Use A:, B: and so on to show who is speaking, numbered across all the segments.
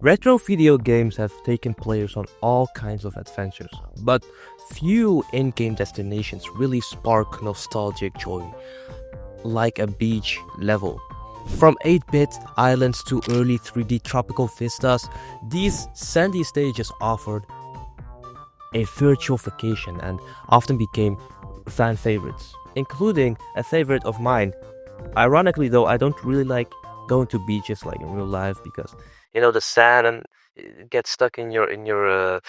A: Retro video games have taken players on all kinds of adventures, but few in-game destinations really spark nostalgic joy, like a beach level. From 8-bit islands to early 3D tropical vistas, these sandy stages offered a virtual vacation and often became fan favorites, including a favorite of mine. Ironically though, I don't really like going to beaches like in real life because the sand and it gets stuck in your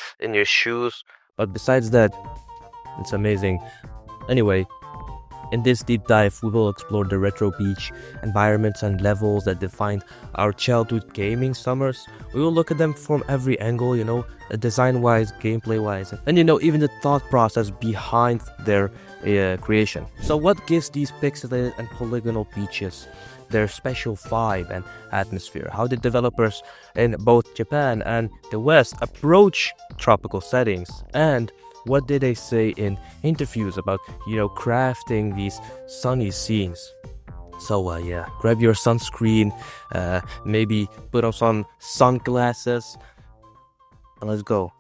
A: shoes. But besides that, it's amazing. Anyway, in this deep dive, we will explore the retro beach environments and levels that defined our childhood gaming summers. We will look at them from every angle, design-wise, gameplay-wise, and even the thought process behind their creation. So what gives these pixelated and polygonal beaches their special vibe and atmosphere? How did developers in both Japan and the West approach tropical settings? And what did they say in interviews about, crafting these sunny scenes? So, grab your sunscreen, maybe put on some sunglasses, and let's go.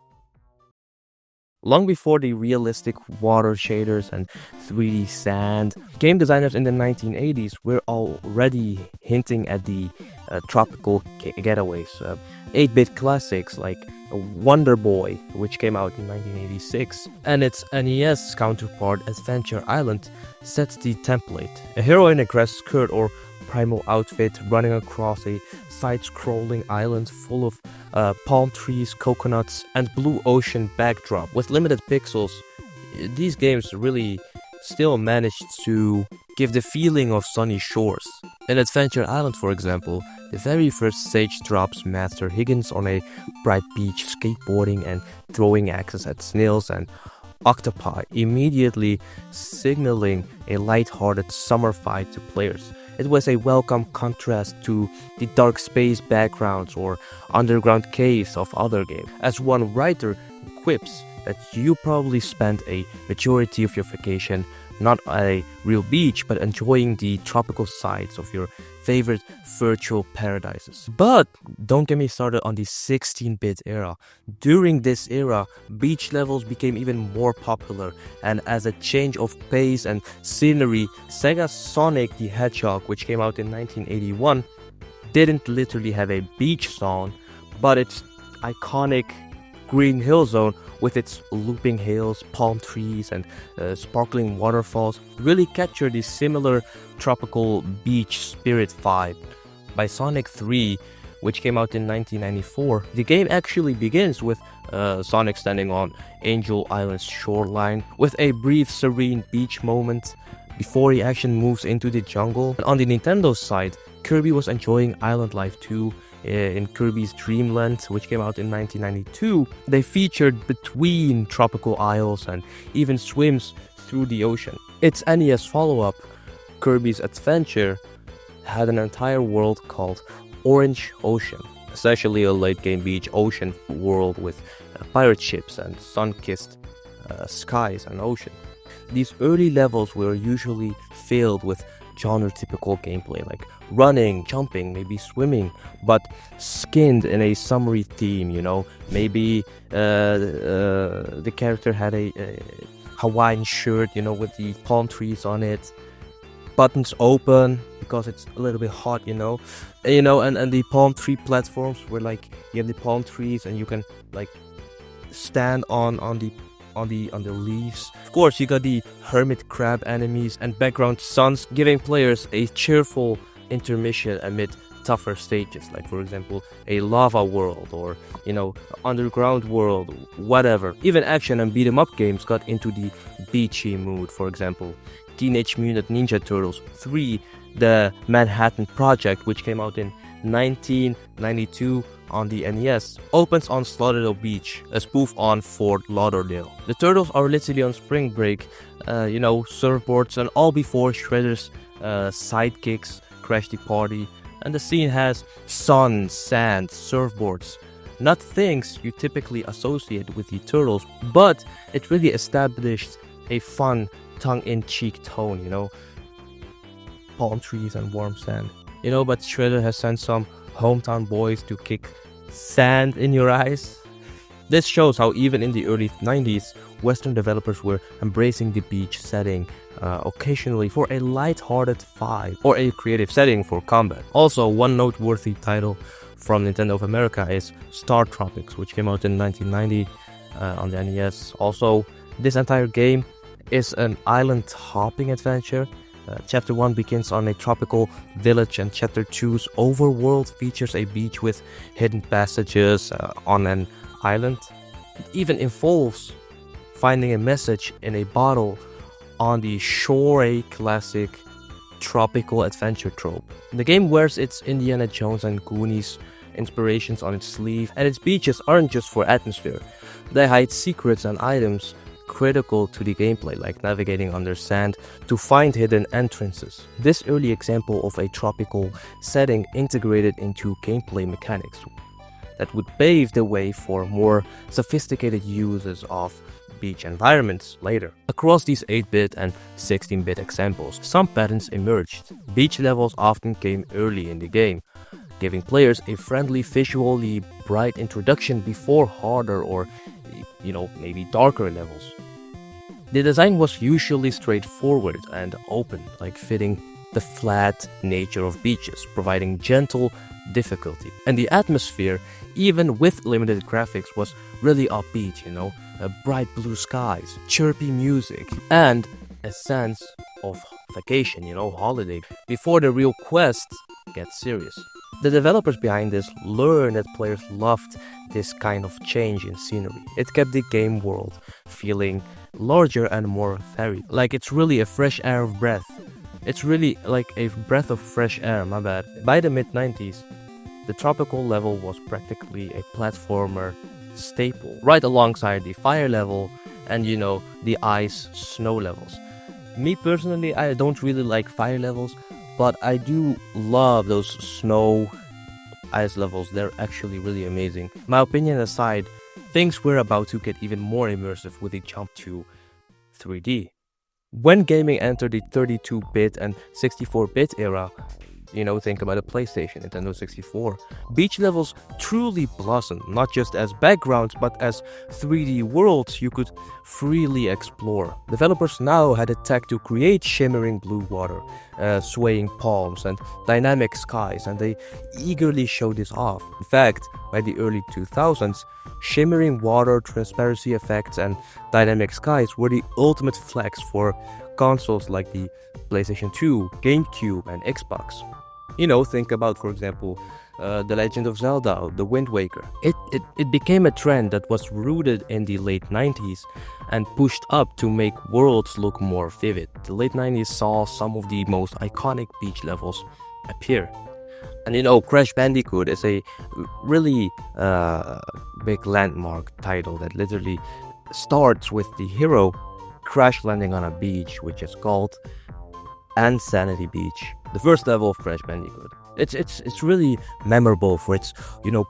A: Long before the realistic water shaders and 3D sand, game designers in the 1980s were already hinting at the tropical getaways. 8-bit classics like Wonder Boy, which came out in 1986, and its NES counterpart Adventure Island sets the template. A hero in a grass skirt or primal outfit running across a side-scrolling island full of palm trees, coconuts, and blue ocean backdrop. With limited pixels, these games really still managed to give the feeling of sunny shores. In Adventure Island, for example, the very first stage drops Master Higgins on a bright beach skateboarding and throwing axes at snails and octopi, immediately signaling a light-hearted summer fight to players. It was a welcome contrast to the dark space backgrounds or underground caves of other games. As one writer quips that you probably spent a majority of your vacation not at a real beach, but enjoying the tropical sides of your favorite virtual paradises. But don't get me started on the 16-bit era. During this era, beach levels became even more popular, and as a change of pace and scenery, Sega's Sonic the Hedgehog, which came out in 1981, didn't literally have a beach zone, but its iconic green hill zone with its looping hills, palm trees, and sparkling waterfalls really captured the similar tropical beach spirit vibe. By Sonic 3, which came out in 1994, the game actually begins with Sonic standing on Angel Island's shoreline with a brief serene beach moment before he actually moves into the jungle. On the Nintendo side, Kirby was enjoying island life too. In Kirby's Dream Land, which came out in 1992, they featured between tropical isles and even swims through the ocean. Its NES follow-up, Kirby's Adventure, had an entire world called Orange Ocean, essentially a late-game beach ocean world with pirate ships and sun-kissed skies and ocean. These early levels were usually filled with genre-typical gameplay like running, jumping, maybe swimming, but skinned in a summery theme, maybe the character had a Hawaiian shirt, with the palm trees on it, buttons open because it's a little bit hot, and the palm tree platforms where like you have the palm trees and you can like stand on the leaves. Of course, you got the hermit crab enemies and background suns, giving players a cheerful intermission amid tougher stages, like for example a lava world or underground world, whatever. Even action and beat 'em up games got into the beachy mood. For example, Teenage Mutant Ninja Turtles 3, the Manhattan Project, which came out in 1992 on the NES, opens on Slaughterville Beach, a spoof on Fort Lauderdale. The Turtles are literally on spring break, surfboards and all before Shredder's sidekicks crash the party, and the scene has sun, sand, surfboards, not things you typically associate with the Turtles, but it really established a fun tongue-in-cheek tone, palm trees and warm sand. But Shredder has sent some hometown boys to kick Sand in your eyes? This shows how even in the early 90s, Western developers were embracing the beach setting occasionally for a light-hearted vibe or a creative setting for combat. Also, one noteworthy title from Nintendo of America is Star Tropics, which came out in 1990 on the NES. Also, this entire game is an island-hopping adventure. Chapter 1 begins on a tropical village, and Chapter 2's overworld features a beach with hidden passages on an island. It even involves finding a message in a bottle on the shore, a classic tropical adventure trope. The game wears its Indiana Jones and Goonies inspirations on its sleeve, and its beaches aren't just for atmosphere. They hide secrets and items critical to the gameplay, like navigating under sand to find hidden entrances. This early example of a tropical setting integrated into gameplay mechanics that would pave the way for more sophisticated uses of beach environments later. Across these 8-bit and 16-bit examples, some patterns emerged. Beach levels often came early in the game, giving players a friendly, visually bright introduction before harder or maybe darker levels. The design was usually straightforward and open, like fitting the flat nature of beaches, providing gentle difficulty. And the atmosphere, even with limited graphics, was really upbeat, bright blue skies, chirpy music, and a sense of vacation, holiday, before the real quest gets serious. The developers behind this learned that players loved this kind of change in scenery. It kept the game world feeling larger and more varied. Like it's really a fresh air of breath. It's really like a breath of fresh air, my bad. By the mid-90s, the tropical level was practically a platformer staple, right alongside the fire level and the ice snow levels. Me personally, I don't really like fire levels, but I do love those snow ice levels. They're actually really amazing. My opinion aside, things were about to get even more immersive with the jump to 3D. When gaming entered the 32-bit and 64-bit era, think about a PlayStation, Nintendo 64. Beach levels truly blossomed, not just as backgrounds, but as 3D worlds you could freely explore. Developers now had a tech to create shimmering blue water, swaying palms, and dynamic skies, and they eagerly showed this off. In fact, by the early 2000s, shimmering water, transparency effects, and dynamic skies were the ultimate flex for consoles like the PlayStation 2, GameCube, and Xbox. Think about, for example, The Legend of Zelda, The Wind Waker. It became a trend that was rooted in the late 90s and pushed up to make worlds look more vivid. The late 90s saw some of the most iconic beach levels appear. And Crash Bandicoot is a really big landmark title that literally starts with the hero crash landing on a beach, which is called Insanity Beach, the first level of Crash Bandicoot. It's really memorable for its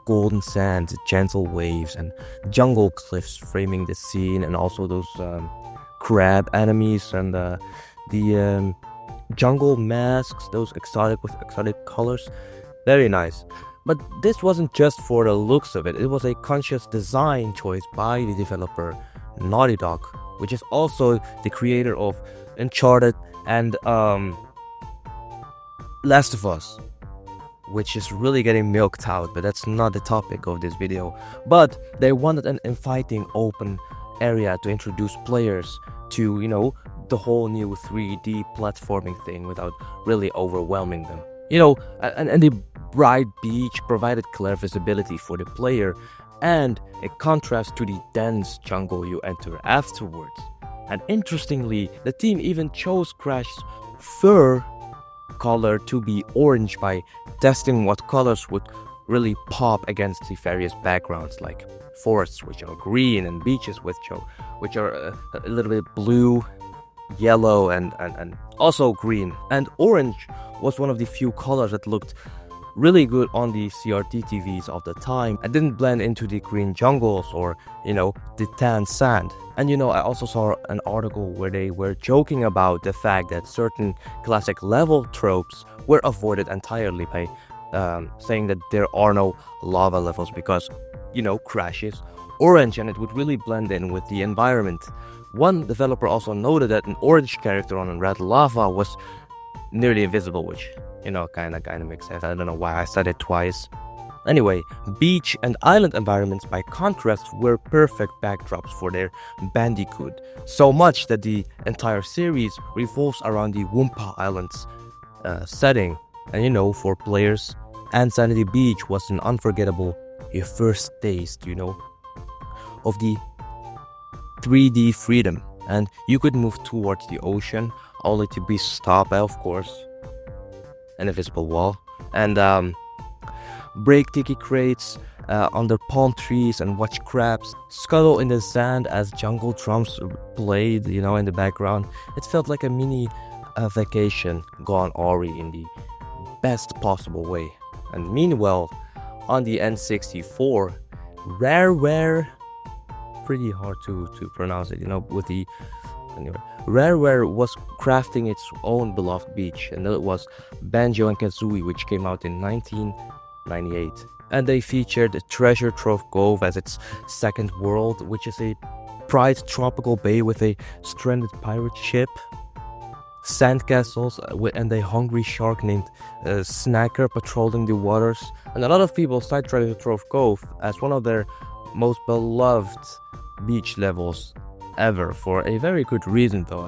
A: golden sand, gentle waves, and jungle cliffs framing the scene, and also those crab enemies and the jungle masks, those exotic colors. Very nice. But this wasn't just for the looks of it. It was a conscious design choice by the developer Naughty Dog, which is also the creator of Uncharted and Last of Us, which is really getting milked out, but that's not the topic of this video. But they wanted an inviting open area to introduce players to, the whole new 3D platforming thing without really overwhelming them. And the bright beach provided clear visibility for the player and a contrast to the dense jungle you enter afterwards. And interestingly, the team even chose Crash's fur color to be orange by testing what colors would really pop against the various backgrounds, like forests, which are green, and beaches, which are a little bit blue, yellow, and also green. And orange was one of the few colors that looked really good on the CRT TVs of the time and didn't blend into the green jungles or, the tan sand. And I also saw an article where they were joking about the fact that certain classic level tropes were avoided entirely by saying that there are no lava levels because, Crash is orange and it would really blend in with the environment. One developer also noted that an orange character on a red lava was nearly invisible, which, kind of makes sense. I don't know why I said it twice. Anyway, beach and island environments, by contrast, were perfect backdrops for their Bandicoot, so much that the entire series revolves around the Wumpa Islands setting. And for players, Insanity Beach was an unforgettable first taste, of the 3D freedom, and you could move towards the ocean, only to be stopped by, of course, an invisible wall, and break tiki crates under palm trees and watch crabs scuttle in the sand as jungle drums played, in the background. It felt like a mini vacation gone awry in the best possible way. And meanwhile, on the N64, Rareware, pretty hard to pronounce it, with the anyway, Rareware was crafting its own beloved beach, and it was Banjo-Kazooie, which came out in 1998. And they featured Treasure Trove Cove as its second world, which is a prized tropical bay with a stranded pirate ship, sandcastles, and a hungry shark named Snacker patrolling the waters. And a lot of people cite Treasure Trove Cove as one of their most beloved beach levels ever, for a very good reason though,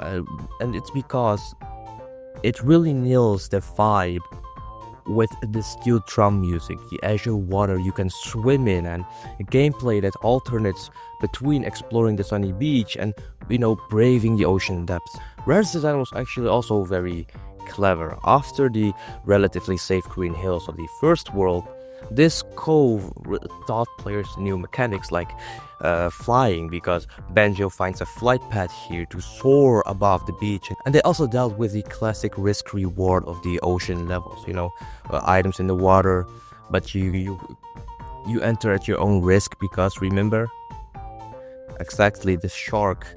A: and it's because it really nails the vibe with the steel drum music, the azure water you can swim in, and a gameplay that alternates between exploring the sunny beach and, braving the ocean depths. Rare's design was actually also very clever. After the relatively safe green hills of the first world, this cove taught players new mechanics like flying, because Banjo finds a flight path here to soar above the beach. And they also dealt with the classic risk-reward of the ocean levels, items in the water, but you enter at your own risk, because remember, exactly, the shark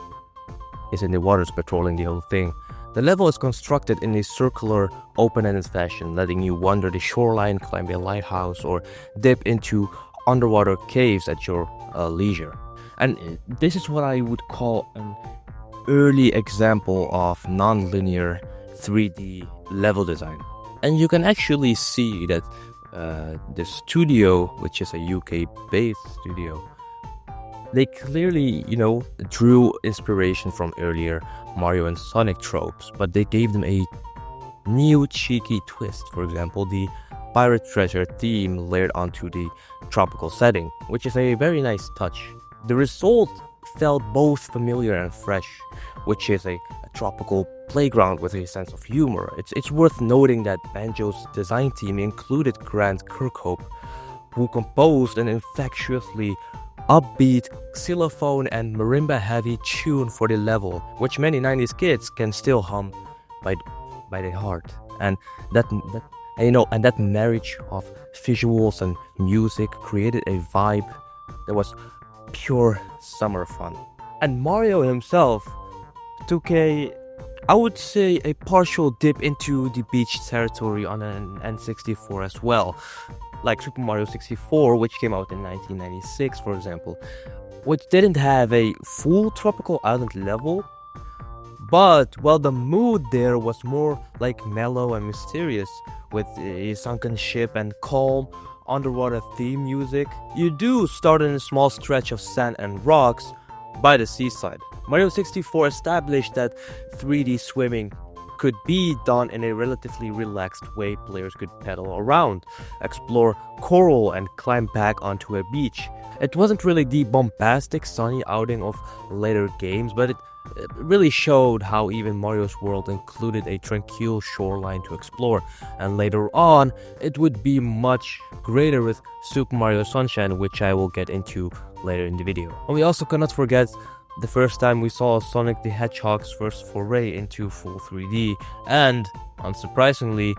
A: is in the waters patrolling the whole thing. The level is constructed in a circular, open-ended fashion, letting you wander the shoreline, climb a lighthouse, or dip into underwater caves at your leisure. And this is what I would call an early example of non-linear 3D level design. And you can actually see that the studio, which is a UK-based studio, they clearly, drew inspiration from earlier Mario and Sonic tropes, but they gave them a new cheeky twist. For example, the pirate treasure theme layered onto the tropical setting, which is a very nice touch. The result felt both familiar and fresh, which is a tropical playground with a sense of humor. It's worth noting that Banjo's design team included Grant Kirkhope, who composed an infectiously upbeat xylophone and marimba heavy tune for the level, which many 90s kids can still hum by their heart. And that marriage of visuals and music created a vibe that was pure summer fun. And Mario himself took I would say a partial dip into the beach territory on an N64 as well, like Super Mario 64, which came out in 1996, for example, which didn't have a full tropical island level, but, well, the mood there was more like mellow and mysterious, with a sunken ship and calm underwater theme music. You do start in a small stretch of sand and rocks by the seaside. Mario 64 established that 3D swimming could be done in a relatively relaxed way. Players could pedal around, explore coral, and climb back onto a beach. It wasn't really the bombastic sunny outing of later games, but it really showed how even Mario's world included a tranquil shoreline to explore. And later on, it would be much greater with Super Mario Sunshine, which I will get into later in the video. And we also cannot forget the first time we saw Sonic the Hedgehog's first foray into full 3D, and, unsurprisingly,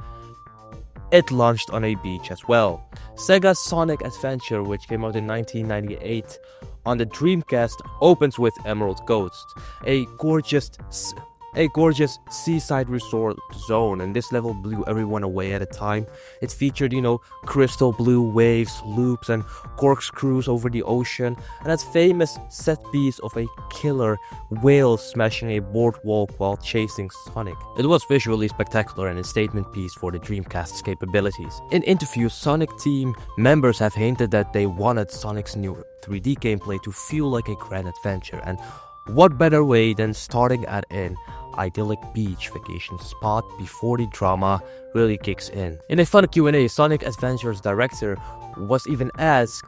A: it launched on a beach as well. Sega's Sonic Adventure, which came out in 1998 on the Dreamcast, opens with Emerald Ghost, a gorgeous a gorgeous seaside resort zone, and this level blew everyone away at a time. It featured, crystal blue waves, loops, and corkscrews over the ocean, and its famous set piece of a killer whale smashing a boardwalk while chasing Sonic. It was visually spectacular and a statement piece for the Dreamcast's capabilities. In interviews, Sonic team members have hinted that they wanted Sonic's new 3D gameplay to feel like a grand adventure, and what better way than starting at an idyllic beach vacation spot before the drama really kicks in. In a fun Q&A, Sonic Adventure's director was even asked,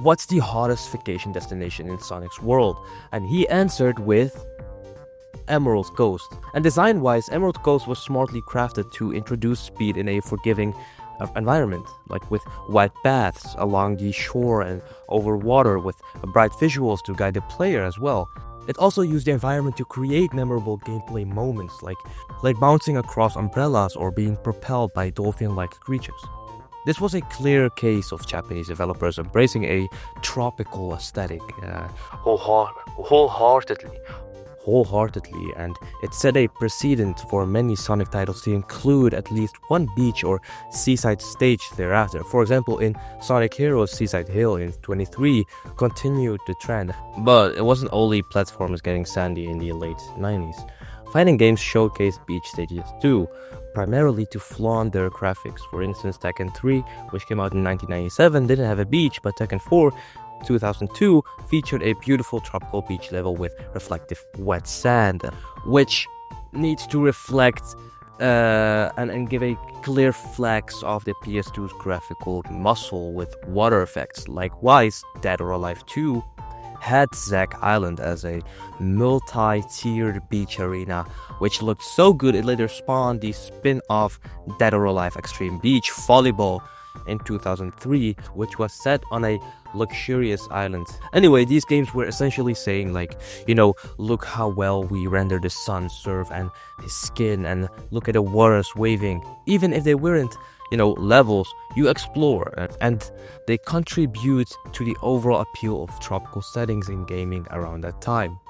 A: what's the hottest vacation destination in Sonic's world? And he answered with Emerald Coast. And design-wise, Emerald Coast was smartly crafted to introduce speed in a forgiving environment, like with wide paths along the shore and over water with bright visuals to guide the player as well. It also used the environment to create memorable gameplay moments like bouncing across umbrellas or being propelled by dolphin-like creatures. This was a clear case of Japanese developers embracing a tropical aesthetic wholeheartedly, and it set a precedent for many Sonic titles to include at least one beach or seaside stage thereafter. For example, in Sonic Heroes Seaside Hill in 23 continued the trend, but it wasn't only platformers getting sandy in the late 90s. Fighting games showcased beach stages too, primarily to flaunt their graphics. For instance, Tekken 3, which came out in 1997, didn't have a beach, but Tekken 4 2002 featured a beautiful tropical beach level with reflective wet sand, which needs to reflect and give a clear flex of the PS2's graphical muscle with water effects. Likewise, Dead or Alive 2 had Zack Island as a multi-tiered beach arena, which looked so good it later spawned the spin-off Dead or Alive Extreme Beach Volleyball in 2003, which was set on a luxurious island. Anyway, these games were essentially saying look how well we render the sun surf and his skin, and look at the waters waving. Even if they weren't levels, you explore, and they contribute to the overall appeal of tropical settings in gaming around that time.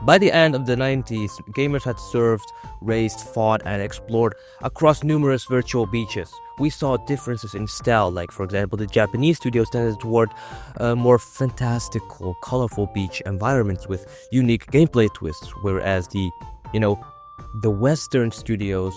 A: By the end of the 90s, gamers had surfed, raced, fought, and explored across numerous virtual beaches. We saw differences in style, like for example, the Japanese studios tended toward more fantastical, colorful beach environments with unique gameplay twists, whereas the Western studios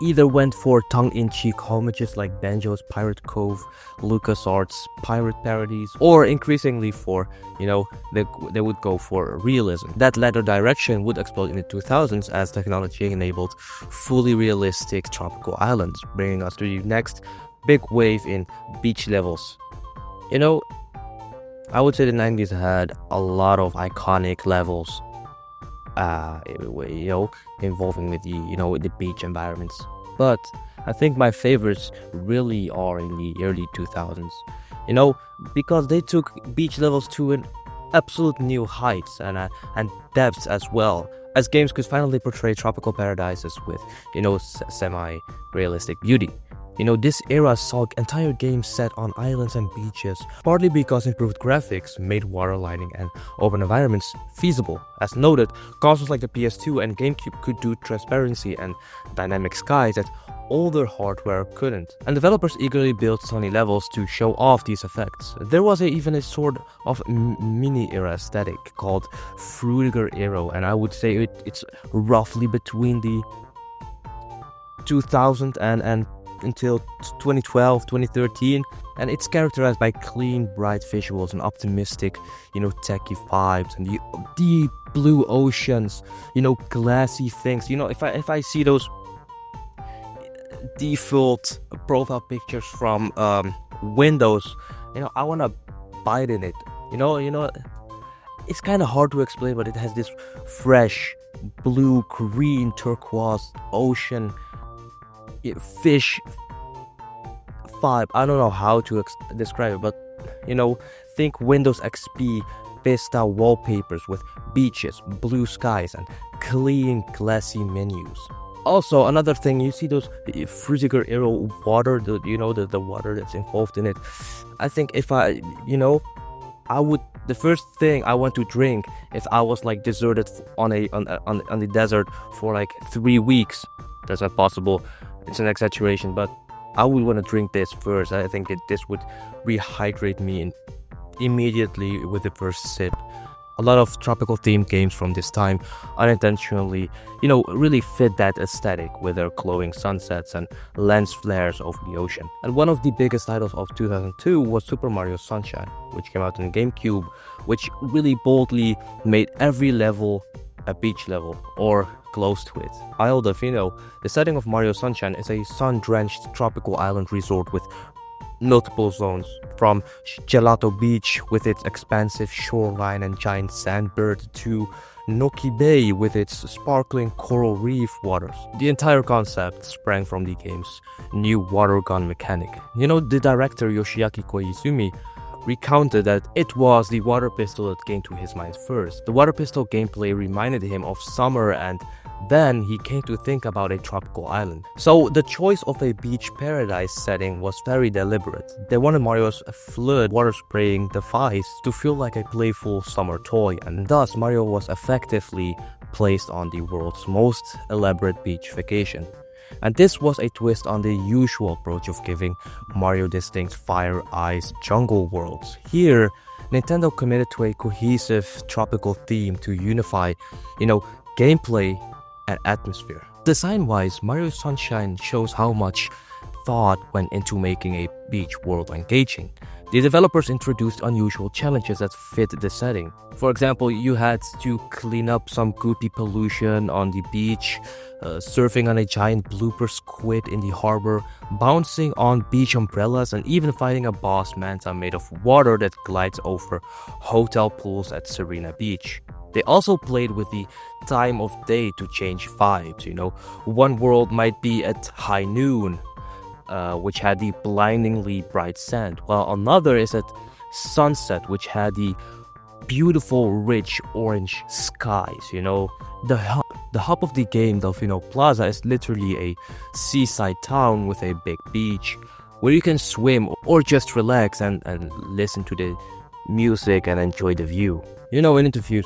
A: either went for tongue-in-cheek homages like Banjo's Pirate Cove, LucasArts' pirate parodies, or increasingly for, they would go for realism. That latter direction would explode in the 2000s as technology enabled fully realistic tropical islands, bringing us to the next big wave in beach levels. I would say the 90s had a lot of iconic levels involving with the beach environments. But I think my favorites really are in the early 2000s, because they took beach levels to an absolute new heights and depths, as well as games could finally portray tropical paradises with, semi-realistic beauty. This era saw entire games set on islands and beaches, partly because improved graphics made water lighting and open environments feasible. As noted, consoles like the PS2 and GameCube could do transparency and dynamic skies that older hardware couldn't, and developers eagerly built sunny levels to show off these effects. There was even a sort of mini-era aesthetic called Fruitiger Era, and I would say it's roughly between the 2000 and until 2012, 2013, and it's characterized by clean, bright visuals and optimistic, techie vibes, and the deep blue oceans, glassy things. If I see those default profile pictures from Windows, I want to bite in it. It's kind of hard to explain, but it has this fresh blue, green, turquoise ocean fish vibe. I don't know how to describe it, but think Windows XP Vista wallpapers with beaches, blue skies, and clean, glassy menus. Also, another thing, you see those Fruitiger Era water, the water that's involved in it. I think if I would The first thing I want to drink if I was like deserted on the desert for like 3 weeks. That's not possible. It's an exaggeration, but I would want to drink this first. I think this would rehydrate me immediately with the first sip. A lot of tropical themed games from this time unintentionally, really fit that aesthetic with their glowing sunsets and lens flares over the ocean. And one of the biggest titles of 2002 was Super Mario Sunshine, which came out on GameCube, which really boldly made every level a beach level or close to it. Isle Delfino, the setting of Mario Sunshine, is a sun-drenched tropical island resort with multiple zones, from Gelato Beach with its expansive shoreline and giant sandbird to Noki Bay with its sparkling coral reef waters. The entire concept sprang from the game's new water gun mechanic. The director Yoshiaki Koizumi recounted that it was the water pistol that came to his mind first. The water pistol gameplay reminded him of summer, and then he came to think about a tropical island. So the choice of a beach paradise setting was very deliberate. They wanted Mario's flood water spraying device to feel like a playful summer toy, and thus Mario was effectively placed on the world's most elaborate beach vacation. And this was a twist on the usual approach of giving Mario distinct fire, ice, jungle worlds. Here, Nintendo committed to a cohesive tropical theme to unify, gameplay and atmosphere. Design-wise, Mario Sunshine shows how much thought went into making a beach world engaging. The developers introduced unusual challenges that fit the setting. For example, you had to clean up some goopy pollution on the beach, surfing on a giant blooper squid in the harbor, bouncing on beach umbrellas, and even fighting a boss manta made of water that glides over hotel pools at Serena Beach. They also played with the time of day to change vibes. One world might be at high noon, which had the blindingly bright sand, while another is at sunset, which had the beautiful, rich orange skies. The hub of the game, Delfino Plaza, is literally a seaside town with a big beach where you can swim or just relax and listen to the music and enjoy the view. In interviews,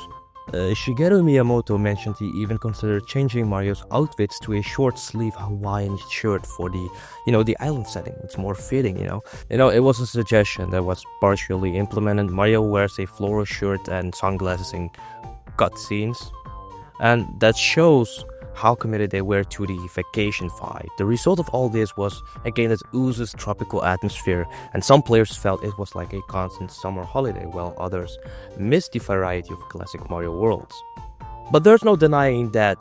A: Shigeru Miyamoto mentioned he even considered changing Mario's outfits to a short-sleeve Hawaiian shirt for the island setting. It's more fitting, It was a suggestion that was partially implemented. Mario wears a floral shirt and sunglasses in cutscenes, and that shows how committed they were to the vacation vibe. The result of all this was a game that oozes tropical atmosphere, and some players felt it was like a constant summer holiday, while others missed the variety of classic Mario worlds. But there's no denying that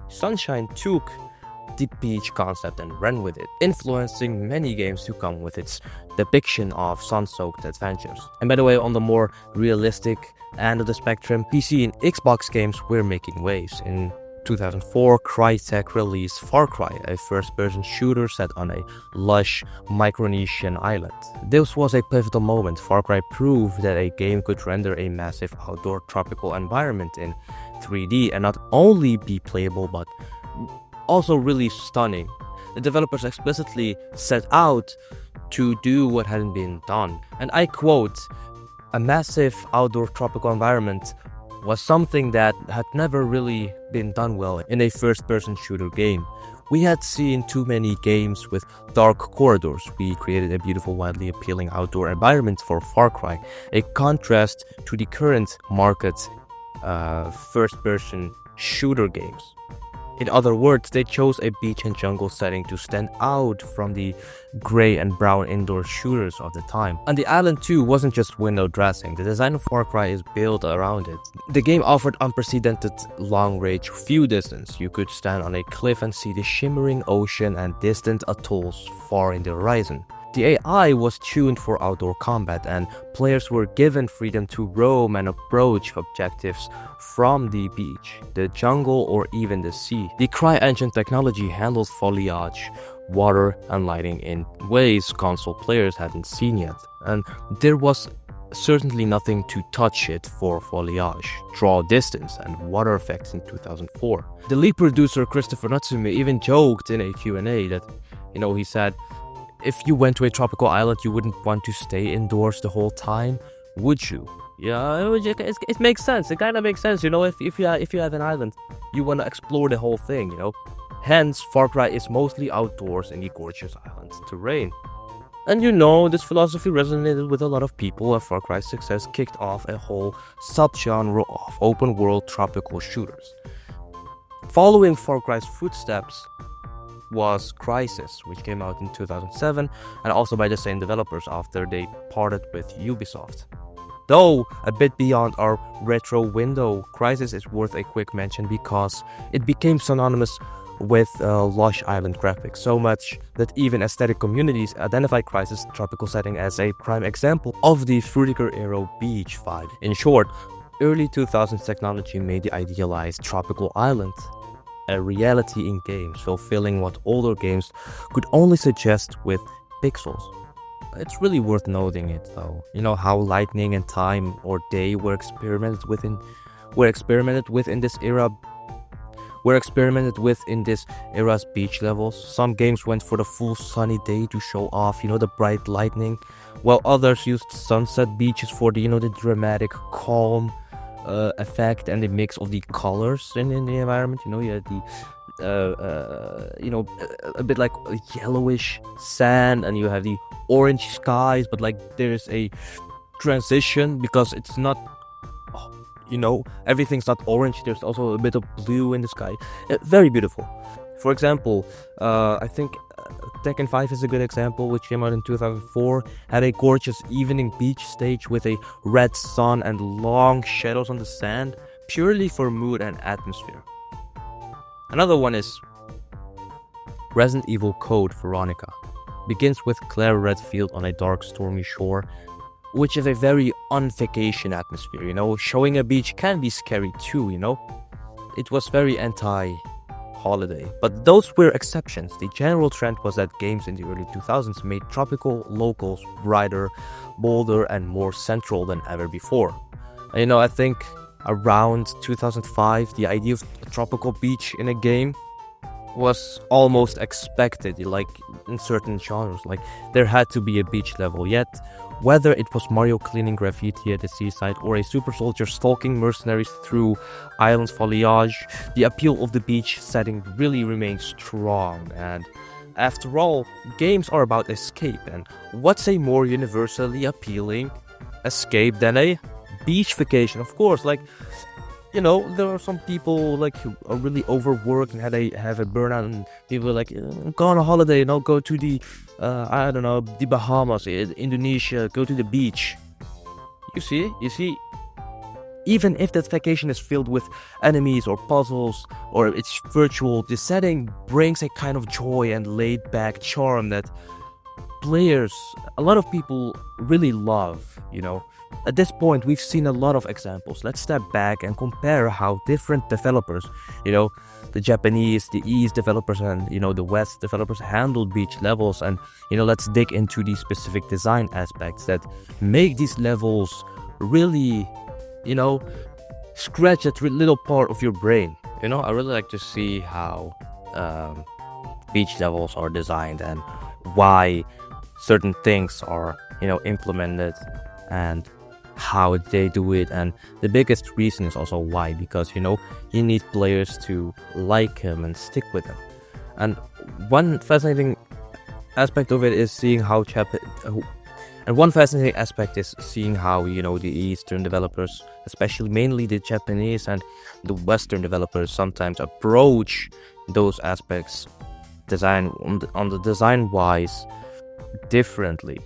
A: Sunshine took the beach concept and ran with it, influencing many games to come with its depiction of sun-soaked adventures. And by the way, on the more realistic end of the spectrum, PC and Xbox games were making waves. In 2004, Crytek released Far Cry, a first-person shooter set on a lush Micronesian island. This was a pivotal moment. Far Cry proved that a game could render a massive outdoor tropical environment in 3D and not only be playable but also really stunning. The developers explicitly set out to do what hadn't been done. And I quote, "A massive outdoor tropical environment was something that had never really been done well in a first-person shooter game. We had seen too many games with dark corridors. We created a beautiful, widely appealing outdoor environment for Far Cry, a contrast to the current market first-person shooter games." In other words, they chose a beach and jungle setting to stand out from the gray and brown indoor shooters of the time. And the island too wasn't just window dressing. The design of Far Cry is built around it. The game offered unprecedented long-range view distance. You could stand on a cliff and see the shimmering ocean and distant atolls far in the horizon. The AI was tuned for outdoor combat, and players were given freedom to roam and approach objectives from the beach, the jungle, or even the sea. The CryEngine technology handles foliage, water, and lighting in ways console players hadn't seen yet, and there was certainly nothing to touch it for foliage, draw distance, and water effects in 2004. The lead producer Christopher Natsume even joked in a Q&A that, he said, "If you went to a tropical island, you wouldn't want to stay indoors the whole time, would you?" Yeah, it makes sense. It kind of makes sense, if you have an island, you want to explore the whole thing. Hence, Far Cry is mostly outdoors in the gorgeous island's terrain. And this philosophy resonated with a lot of people, and Far Cry's success kicked off a whole subgenre of open-world tropical shooters. Following Far Cry's footsteps was Crysis, which came out in 2007, and also by the same developers after they parted with Ubisoft. Though a bit beyond our retro window, Crysis is worth a quick mention because it became synonymous with lush island graphics, so much that even aesthetic communities identify Crysis' tropical setting as a prime example of the Frutiger era beach vibe. In short, early 2000s technology made the idealized tropical island a reality in games, fulfilling what older games could only suggest with pixels. It's really worth noting it though, how lightning and time or day were experimented with in this era. Were experimented with in this era's beach levels. Some games went for the full sunny day to show off, the bright lightning, while others used sunset beaches for the dramatic calm effect and the mix of the colors in the environment. You had the a bit like a yellowish sand, and you have the orange skies, but like there's a transition because it's not, everything's not orange. There's also a bit of blue in the sky. Very beautiful. For example, I think Tekken 5 is a good example, which came out in 2004, had a gorgeous evening beach stage with a red sun and long shadows on the sand, purely for mood and atmosphere. Another one is Resident Evil Code Veronica. Begins with Claire Redfield on a dark, stormy shore, which is a very on-vacation atmosphere, Showing a beach can be scary too, It was very anti-holiday, but those were exceptions. The general trend was that games in the early 2000s made tropical locals brighter, bolder, and more central than ever before. I think around 2005, the idea of a tropical beach in a game was almost expected, like in certain genres, like there had to be a beach level. Yet, whether it was Mario cleaning graffiti at the seaside or a super soldier stalking mercenaries through island's foliage, the appeal of the beach setting really remains strong. And after all, games are about escape, and what's a more universally appealing escape than a beach vacation? Of course, like, there are some people like who are really overworked and have a burnout, and people are like, go on a holiday, go to the the Bahamas, Indonesia, go to the beach. You see, even if that vacation is filled with enemies or puzzles or it's virtual, the setting brings a kind of joy and laid-back charm that a lot of people really love, At this point, we've seen a lot of examples. Let's step back and compare how different developers, the Japanese, the East developers, and, the West developers handle beach levels. And, let's dig into these specific design aspects that make these levels really, scratch that little part of your brain. I really like to see how beach levels are designed and why certain things are, implemented and how they do it. And the biggest reason is also why, because you need players to like him and stick with him. And one fascinating aspect of it is seeing how the Eastern developers, especially mainly the Japanese and the Western developers, sometimes approach those aspects on the design wise differently.